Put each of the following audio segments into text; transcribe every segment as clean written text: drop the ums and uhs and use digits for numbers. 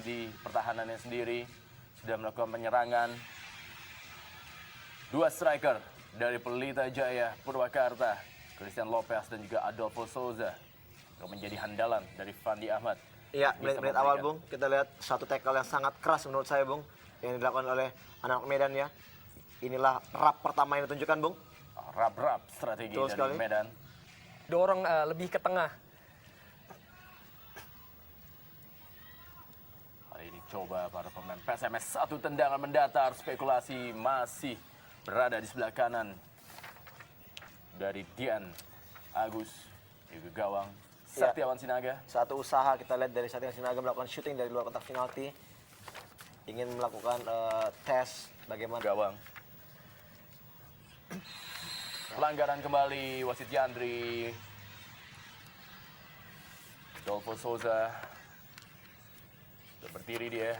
di pertahanannya sendiri. Sudah melakukan penyerangan. Dua striker dari Pelita Jaya Purwakarta, Christian Lopez dan juga Adolfo Souza, yang menjadi handalan dari Fandi Ahmad. Iya, menit awal Bung, kita lihat satu tackle yang sangat keras menurut saya Bung, yang dilakukan oleh anak Medan ya. Inilah rap pertama yang ditunjukkan Bung. Rap-rap strategi Betul dari sekali. Medan. Dorong lebih ke tengah. Kali ini coba para pemain PSMS, satu tendangan mendatar, spekulasi masih berada di sebelah kanan dari Dian Agus, juga gawang Saktiawan Sinaga. Satu usaha kita lihat dari Saktiawan Sinaga melakukan shooting dari luar kotak penalti. Ingin melakukan tes bagaimana Gawang. Pelanggaran kembali wasit Yandri. Adolfo Souza sudah berdiri dia.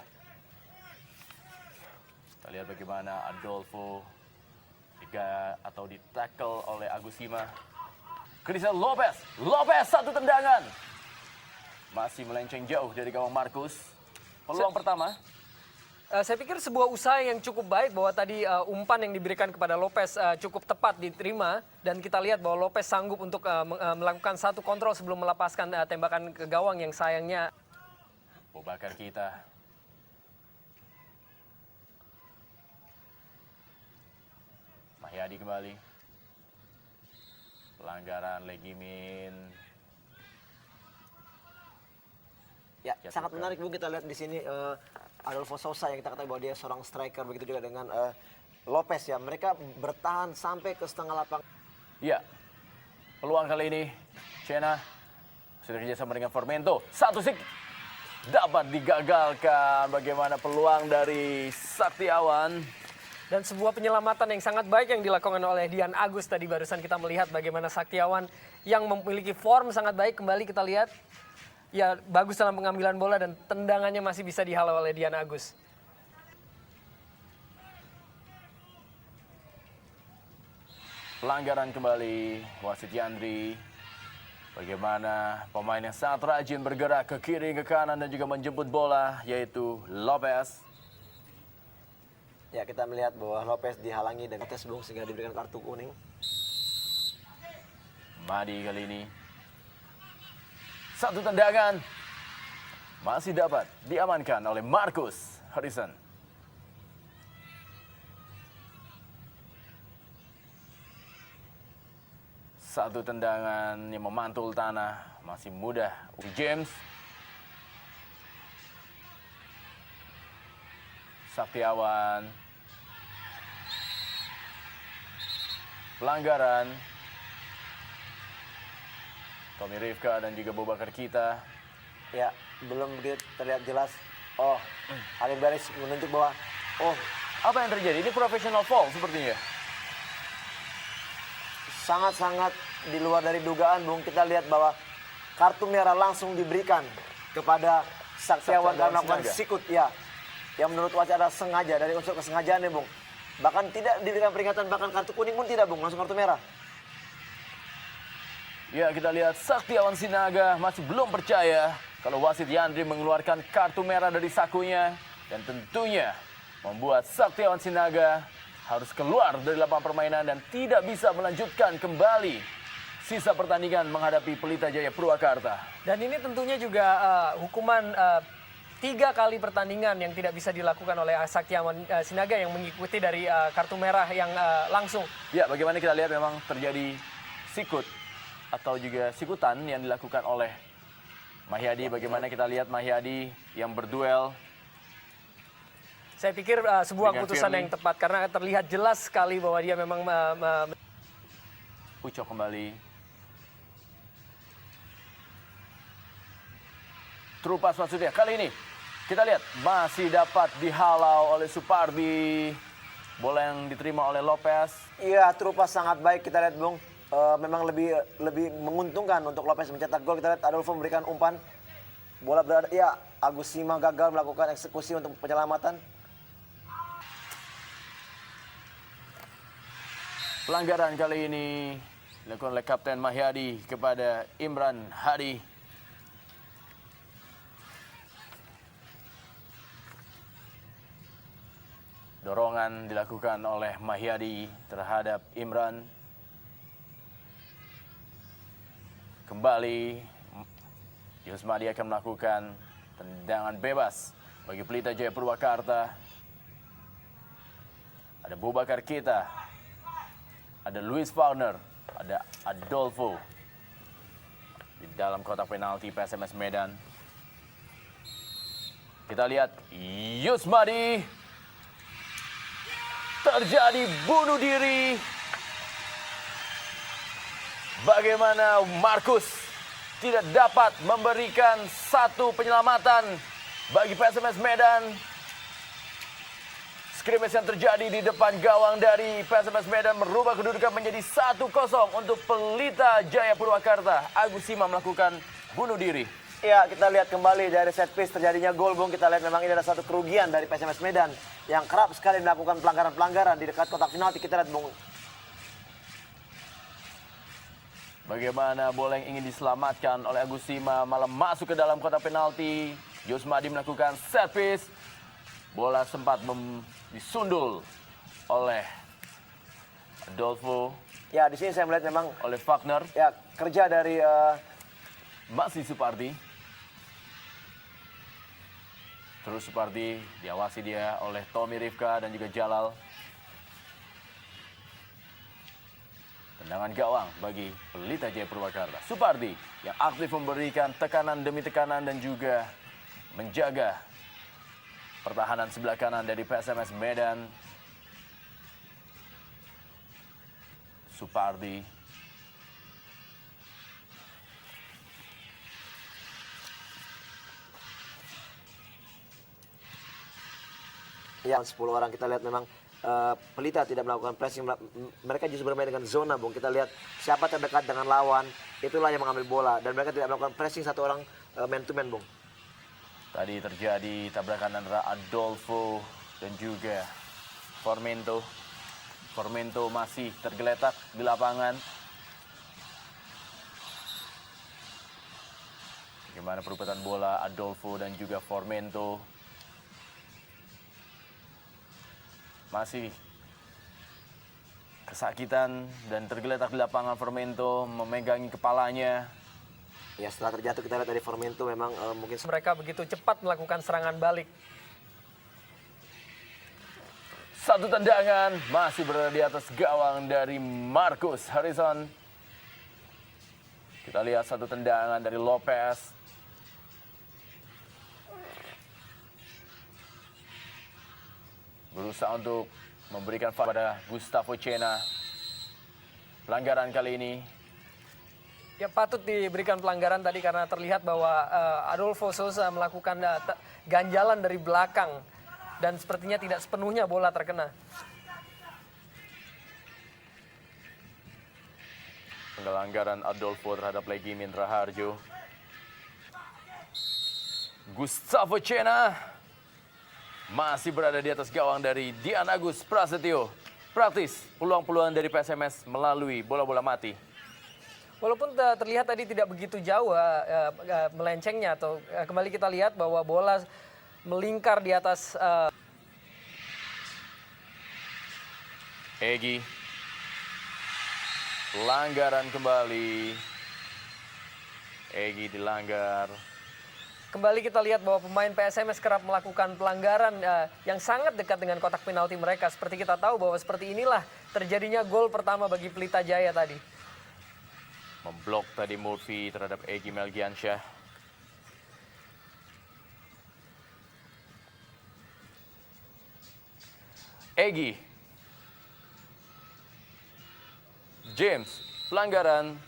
Kita lihat bagaimana Adolfo di-tackle oleh Agus Sima. Christian Lopez. Lopez satu tendangan. Masih melenceng jauh dari gawang Markus. Peluang pertama. Saya pikir sebuah usaha yang cukup baik bahwa tadi umpan yang diberikan kepada Lopez cukup tepat diterima. Dan kita lihat bahwa Lopez sanggup untuk melakukan satu kontrol sebelum melepaskan tembakan ke gawang yang sayangnya. Bobakar kita. Mahyadi kembali. Pelanggaran Legimin. ya sangat menarik Bung, kita lihat di sini Adolfo Souza yang kita ketahui bahwa dia seorang striker, begitu juga dengan Lopez ya. Mereka bertahan sampai ke setengah lapangan. Ya, peluang kali ini Chena sudah kerjasama dengan Formento. Satu sik dapat digagalkan. Bagaimana peluang dari Saktiawan. Dan sebuah penyelamatan yang sangat baik yang dilakukan oleh Dian Agus tadi. Barusan kita melihat bagaimana Saktiawan yang memiliki form sangat baik. Kembali kita lihat, ya bagus dalam pengambilan bola dan tendangannya masih bisa dihalau oleh Dian Agus. Pelanggaran kembali wasit Yandri. Bagaimana pemain yang sangat rajin bergerak ke kiri, ke kanan dan juga menjemput bola, yaitu Lopez. Ya, kita melihat bahwa Lopez dihalangi dan tes belum sehingga diberikan kartu kuning. Madi kali ini. Satu tendangan. Masih dapat diamankan oleh Markus Harrison. Satu tendangan yang memantul tanah. Masih mudah. James. Saktiawan. Pelanggaran. Tommy Rifka dan juga Bobakar kita. Ya, belum begitu terlihat jelas. Oh, Ali Baris menunjuk bahwa Apa yang terjadi? Ini professional foul sepertinya. sangat-sangat di luar dari dugaan, Bung. Kita lihat bahwa kartu merah langsung diberikan kepada Saktiawan karena melakukan Sinaga. sikut ya. Yang menurut wasit adalah sengaja, dari unsur kesengajaan ya, Bung. Bahkan tidak diberikan peringatan, bahkan kartu kuning pun tidak, Bung. Langsung kartu merah. Ya, kita lihat Saktiawan Sinaga masih belum percaya kalau wasit Yandri mengeluarkan kartu merah dari sakunya. Dan tentunya membuat Saktiawan Sinaga harus keluar dari lapangan permainan dan tidak bisa melanjutkan kembali sisa pertandingan menghadapi Pelita Jaya Purwakarta. Dan ini tentunya juga hukuman 3 kali pertandingan yang tidak bisa dilakukan oleh Saktiawan Sinaga yang mengikuti dari kartu merah yang langsung. Ya, bagaimana kita lihat memang terjadi sikut atau juga sikutan yang dilakukan oleh Mahyadi. Bagaimana kita lihat Mahyadi yang berduel. Saya pikir sebuah Dengan keputusan Firly. yang tepat karena terlihat jelas sekali bahwa dia memang Ucok kembali. Trupas maksudnya. Kali ini kita lihat masih dapat dihalau oleh Supardi. Bola yang diterima oleh Lopez. Iya, Trupas sangat baik kita lihat, Bung. Memang lebih menguntungkan untuk Lopez mencetak gol. Kita lihat Adolfo memberikan umpan. Bola berada, ya Agus Sima gagal melakukan eksekusi untuk penyelamatan. Pelanggaran kali ini dilakukan oleh Kapten Mahyadi kepada Imran Hadi. Dorongan dilakukan oleh Mahyadi terhadap Imran. Kembali Yusmadi akan melakukan tendangan bebas bagi Pelita Jaya Purwakarta. Ada Boubacar Keita, ada Luis Wagner, ada Adolfo di dalam kotak penalti PSMS Medan. Kita lihat Yusmadi, terjadi bunuh diri. Bagaimana Markus tidak dapat memberikan satu penyelamatan bagi PSMS Medan. Skrimis yang terjadi di depan gawang dari PSMS Medan merubah kedudukan menjadi 1-0 untuk Pelita Jaya Purwakarta. Agus Sima melakukan bunuh diri. Ya, kita lihat kembali dari set piece terjadinya gol, Bung. Kita lihat memang ini ada satu kerugian dari PSMS Medan yang kerap sekali melakukan pelanggaran-pelanggaran di dekat kotak penalti. Kita lihat, Bung. Bagaimana bola yang ingin diselamatkan oleh Agus Sima malah masuk ke dalam kotak penalti. Yusmadi melakukan set piece. Bola sempat disundul oleh Adolfo. Ya, di sini saya melihat memang oleh Wagner. ya kerja dari Masih Supardi. Terus Supardi diawasi dia oleh Tommy Rifka dan juga Jalal. Tendangan gawang bagi Pelita Jaya Purwakarta. Supardi yang aktif memberikan tekanan demi tekanan dan juga menjaga pertahanan sebelah kanan dari PSMS Medan. Supardi. yang 10 orang kita lihat memang Pelita tidak melakukan pressing, mereka justru bermain dengan zona, Bung. Kita lihat siapa terdekat dengan lawan, itulah yang mengambil bola dan mereka tidak melakukan pressing satu orang man to man, Bung. Tadi terjadi tabrakan antara Adolfo dan juga Formento. Formento masih tergeletak di lapangan. Bagaimana perebutan bola Adolfo dan juga Formento. Masih kesakitan dan tergeletak di lapangan. Formento memegangi kepalanya. Ya, setelah terjatuh kita lihat dari Formento memang mungkin Mereka begitu cepat melakukan serangan balik. Satu tendangan masih berada di atas gawang dari Markus Harrison. Kita lihat satu tendangan dari Lopez. Berusaha untuk memberikan pada Gustavo Cena. Pelanggaran kali ini. Ya, patut diberikan pelanggaran tadi karena terlihat bahwa Adolfo Souza melakukan ganjalan dari belakang dan sepertinya tidak sepenuhnya bola terkena. Pelanggaran Adolfo terhadap Legimin Raharjo. Gustavo Cena masih berada di atas gawang dari Dian Agus Prasetyo. Praktis peluang-peluang dari PSMS melalui bola-bola mati. Walaupun terlihat tadi tidak begitu jauh melencengnya, atau kembali kita lihat bahwa bola melingkar di atas Egy. Pelanggaran kembali. Egy dilanggar. Kembali kita lihat bahwa pemain PSMS kerap melakukan pelanggaran yang sangat dekat dengan kotak penalti mereka. Seperti kita tahu bahwa seperti inilah terjadinya gol pertama bagi Pelita Jaya tadi. Memblok tadi Murphy terhadap Egy Melgiansyah. Egy. James, pelanggaran.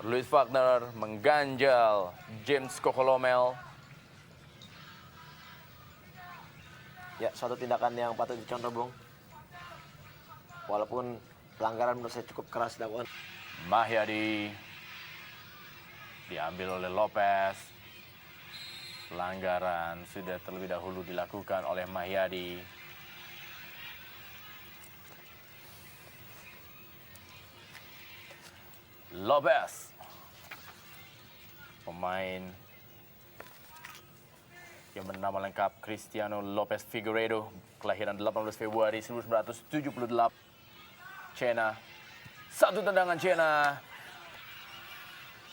Luis Wagner mengganjal James Kokolomel. ya suatu tindakan yang patut dicontoh, Bung. Walaupun pelanggaran menurut saya cukup keras dilakukan. Mahyadi diambil oleh Lopez. Pelanggaran sudah terlebih dahulu dilakukan oleh Mahyadi. Lopez, pemain yang bernama lengkap Cristiano Lopez Figueiredo, kelahiran 18 Februari 1978. Cena, satu tendangan Cena.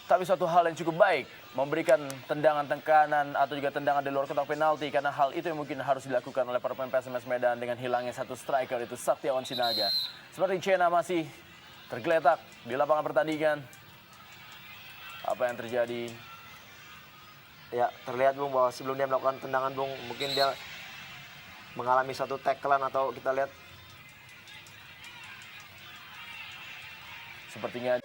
Tapi suatu hal yang cukup baik, memberikan tendangan tekanan atau juga tendangan di luar kotak penalti, karena hal itu yang mungkin harus dilakukan oleh para pemain PSMS Medan dengan hilangnya satu striker, itu Saktiawan Sinaga. Seperti Cena masih tergeletak di lapangan pertandingan. Apa yang terjadi? Ya, terlihat Bung bahwa sebelum dia melakukan tendangan Bung, mungkin dia mengalami suatu tackle-an atau kita lihat Sepertinya